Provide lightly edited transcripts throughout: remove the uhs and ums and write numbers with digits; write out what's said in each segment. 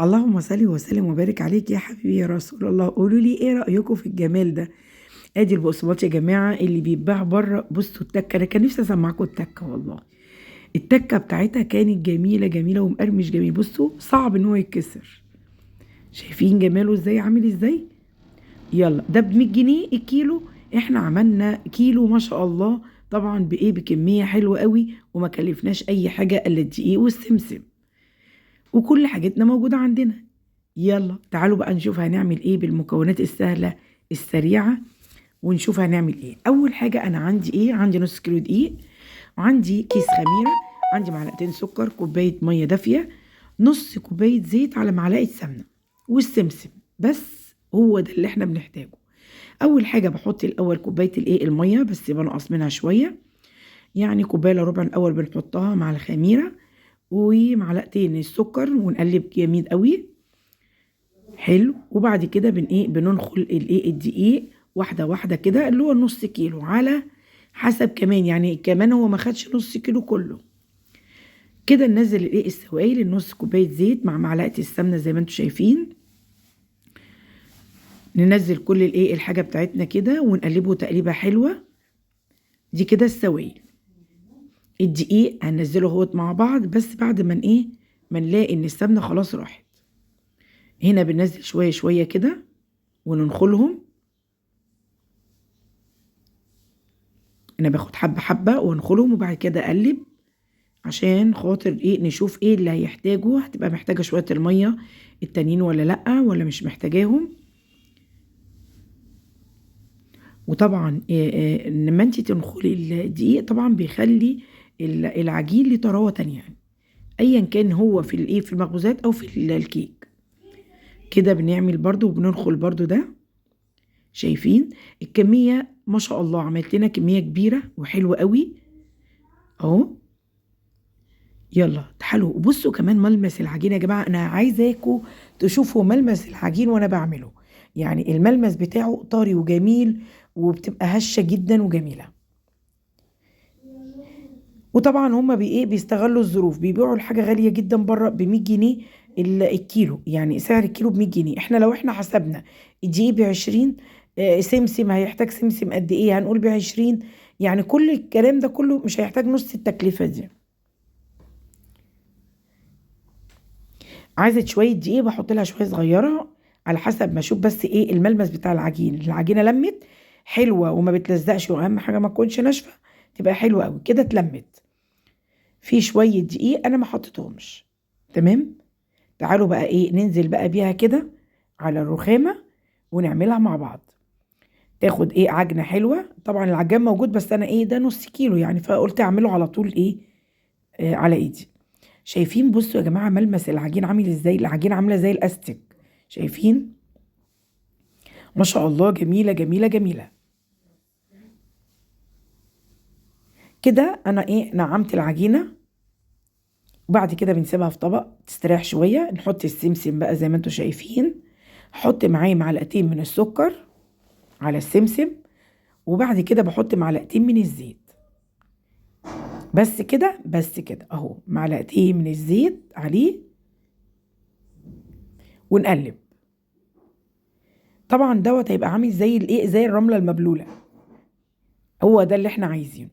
اللهم صل وسلم وبارك عليك يا حبيبي يا رسول الله. قولوا لي ايه رأيكم في الجمال ده؟ ادي البقسماط يا جماعة اللي بيتباع بره. بصوا التكة، انا كان نفسي اسمعكم التكة والله. التكة بتاعتها كانت جميلة جميلة ومقرمش جميل. بصوا صعب ان هو يتكسر. شايفين جماله ازاي عامل ازاي؟ يلا ده ب 100 جنيه الكيلو. احنا عملنا كيلو ما شاء الله. طبعا بكمية حلوة قوي وما كلفناش اي حاجة الا الدقيق والسمسم، وكل حاجتنا موجودة عندنا. يلا تعالوا بقى نشوف هنعمل ايه بالمكونات السهلة السريعة، ونشوف هنعمل ايه. اول حاجة انا عندي ايه؟ عندي نص كيلو دقيق، وعندي كيس خميرة، عندي معلقتين سكر، كوباية مية دافية، نص كوباية زيت على معلقة سمنة، والسمسم. بس هو ده اللي احنا بنحتاجه. اول حاجة بحط الاول كوباية الايه المية، بس بنقص منها شوية، يعني كوباية الا ربع الاول بنحطها مع الخميرة، ومعلقتين السكر، ونقلب جامد قوي. حلو. وبعد كده بننخل الدقيق واحده واحده كده، اللي هو نص كيلو على حسب كمان، يعني كمان هو ما خدش نص كيلو كله. كده ننزل السوائل، النص كوبايه زيت مع معلقه السمنه زي ما انتم شايفين. ننزل كل الحاجه بتاعتنا كده ونقلبه تقليبه حلوه. دي كده السوائل. الدقيق هننزله اهوت مع بعض، بس بعد ما نلاقي ان السمنه خلاص راحت. هنا بننزل شويه شويه كده وننخلهم. انا باخد حبه حبه وانخلهم، وبعد كده اقلب عشان خاطر نشوف ايه اللي هيحتاجه. هتبقى محتاجه شويه الميه التانيين ولا لا، ولا مش محتاجاهم. وطبعا لما انت تنخلي الدقيق طبعا بيخلي العجين ليه طراوه تانية، يعني ايا كان هو في في المخبوزات او في الكيك. كده بنعمل برضو وبننخل برضو ده. شايفين الكميه؟ ما شاء الله عملت لنا كميه كبيره وحلوه قوي اهو. يلا تعالوا بصوا كمان ملمس العجين يا جماعه. انا عايزاكم تشوفوا ملمس العجين وانا بعمله. يعني الملمس بتاعه طري وجميل، وبتبقى هشه جدا وجميله. وطبعا هما بيستغلوا الظروف، بيبيعوا الحاجه غاليه جدا بره ب 100 جنيه الكيلو. يعني سعر الكيلو ب 100 جنيه. احنا لو حسبنا الدقيق ب 20، سمسم هيحتاج سمسم قد ايه؟ هنقول ب 20. يعني كل الكلام ده كله مش هيحتاج نص التكلفه دي. عايزة شوية دقيق بحط لها شوية صغيرة على حسب ما اشوف، بس الملمس بتاع العجين. العجينة لمت حلوة وما بتلزقش، واهم حاجة ما تكونش ناشفة، تبقى حلوة قوي كده اتلمت. في شوية دقيق انا ما حطيتهمش. تمام. تعالوا بقى ننزل بقى بيها كده على الرخامة ونعملها مع بعض. تاخد عجنة حلوة. طبعا العجان موجود، بس انا ده نص كيلو يعني، فقلت اعمله على طول على ايدي. شايفين؟ بصوا يا جماعة ملمس العجين عامل ازاي. العجين عاملة زي الاستيك. شايفين؟ ما شاء الله جميلة جميلة جميلة. كده انا نعمت العجينة. وبعد كده بنسيبها في طبق تستريح شوية. نحط السمسم بقى زي ما انتوا شايفين. حط معاه معلقتين من السكر على السمسم، وبعد كده بحط معلقتين من الزيت. بس كده بس كده اهو، معلقتين من الزيت عليه ونقلب. طبعا دوت هيبقى عامل زي زي الرملة المبلولة. هو ده اللي احنا عايزينه.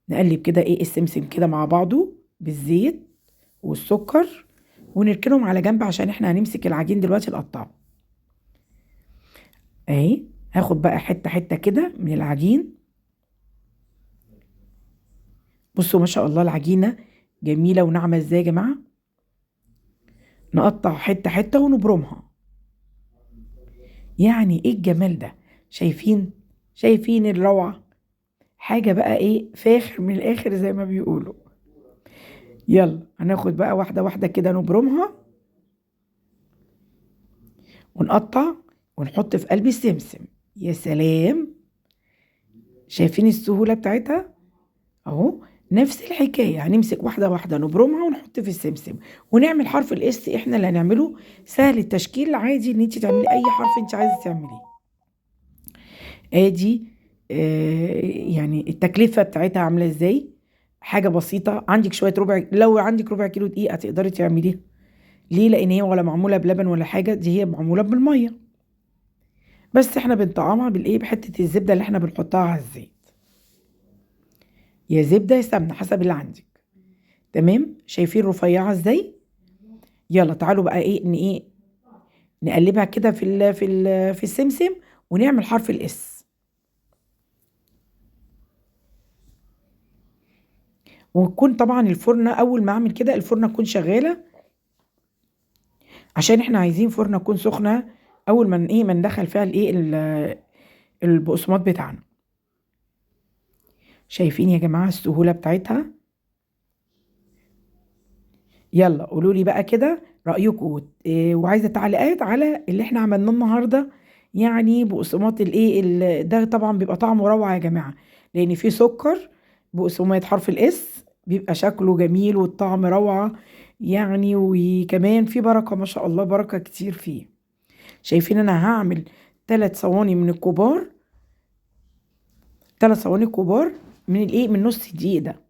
نقلب كده السمسم كده مع بعضه بالزيت والسكر، ونركنهم على جنب عشان احنا هنمسك العجين دلوقتي نقطعه. اهي هاخد بقى حته حته كده من العجين. بصوا ما شاء الله العجينه جميله وناعمه ازاي يا جماعه. نقطع حته حته ونبرمها. يعني ايه الجمال ده؟ شايفين؟ شايفين الروعه؟ حاجه بقى فاخر من الاخر زي ما بيقولوا. يلا هناخد بقى واحده واحده كده نبرمها ونقطع ونحط في قلب السمسم. يا سلام! شايفين السهوله بتاعتها؟ اهو نفس الحكايه. هنمسك واحده واحده نبرمها ونحط في السمسم، ونعمل حرف الاس. احنا اللي هنعمله سهل التشكيل، عادي ان انت تعملي اي حرف انت عايزه تعمليه. ادي يعني التكلفه بتاعتها عامله ازاي. حاجه بسيطه. عندك شويه ربع، لو عندك ربع كيلو دقيق هتقدري تعمليها. ليه؟ لان هي ولا معموله بلبن ولا حاجه، دي هي معموله بالميه، بس احنا بنطعمها بالايه، بحته الزبده اللي احنا بنحطها على الزيت، يا زبده يا سمنه حسب اللي عندك. تمام، شايفين رفيعه ازاي؟ يلا تعالوا بقى ايه نقلبها كده في السمسم، ونعمل حرف الاس. وتكون طبعا الفرنه اول ما اعمل كده الفرنه تكون شغاله، عشان احنا عايزين فرنه تكون سخنه اول ما ما ندخل فيها البقسماط بتاعنا. شايفين يا جماعه السهوله بتاعتها؟ يلا قولوا لي بقى كده رايكم، وعايزه تعليقات على اللي احنا عملناه النهارده. يعني بقسماط ده طبعا بيبقى طعمه روعه يا جماعه، لان فيه سكر. بقسماط حرف الاس بيبقى شكله جميل والطعم روعه يعني، وكمان في بركه ما شاء الله، بركه كتير فيه. شايفين انا هعمل 3 صواني من الكبار، 3 صواني كبار من نص دقيق ده،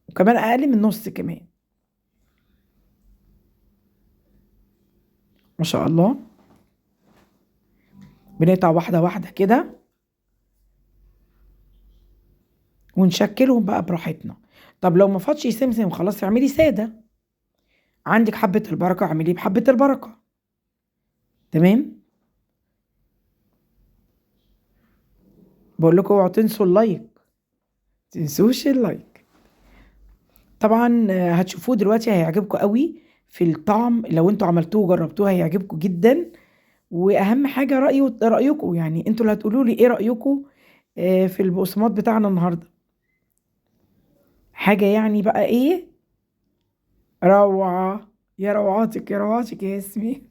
وكمان اقل من نص كمان، ما شاء الله. بنقطع واحده واحده كده ونشكلهم بقى براحتنا. طب لو ما فاتش سمسم خلاص اعملي ساده، عندك حبه البركه اعمليه بحبه البركه. تمام، بقول لكم اوعوا تنسوا اللايك، تنسوش اللايك. طبعا هتشوفوه دلوقتي هيعجبكم قوي في الطعم، لو انتوا عملتوه وجربتوه هيعجبكم جدا. واهم حاجه رايكم، يعني انتوا اللي هتقولوا لي ايه رايكم في البقسماط بتاعنا النهارده. حاجه يعني بقى ايه، روعه. يا روعاتك يا روعاتك يا اسمي.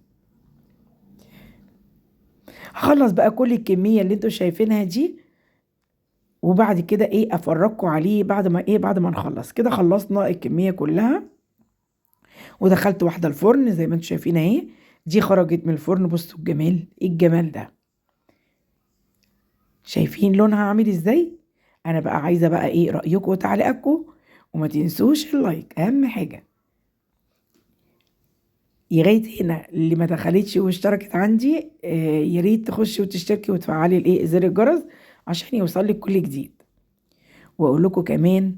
هخلص بقى كل الكميه اللي انتوا شايفينها دي، وبعد كده افرجكم عليه بعد ما نخلص كده. خلصنا الكميه كلها ودخلت واحده الفرن زي ما انتوا شايفين اهي، دي خرجت من الفرن. بصوا الجمال، ايه الجمال ده؟ شايفين لونها عامل ازاي؟ انا بقى عايزه بقى رايكم وتعليقاتكم، وما تنسوش اللايك اهم حاجه. لغايه هنا اللي ما دخلتش واشتركت عندي يا ريت تخشي وتشتركي وتفعلي زر الجرس عشان يوصلك كل جديد. واقول لكم كمان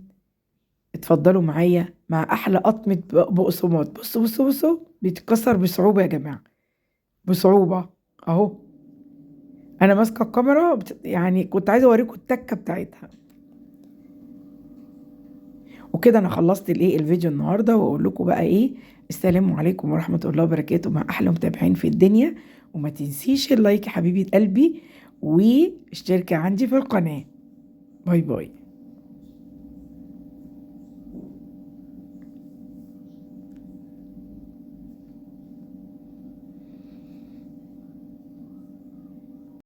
اتفضلوا معايا مع احلى قطمه بقسماط. بصوا بصوا بصوا، بيتكسر بصعوبه يا جماعه، بصعوبه اهو. انا ماسكه الكاميرا يعني كنت عايزه اوريكم التكه بتاعتها. وكده انا خلصت الفيديو النهارده، واقول لكم بقى السلام عليكم ورحمه الله وبركاته مع احلى متابعين في الدنيا. وما تنسيش اللايك يا حبيبه قلبي، واشتركي عندي في القناه. باي باي.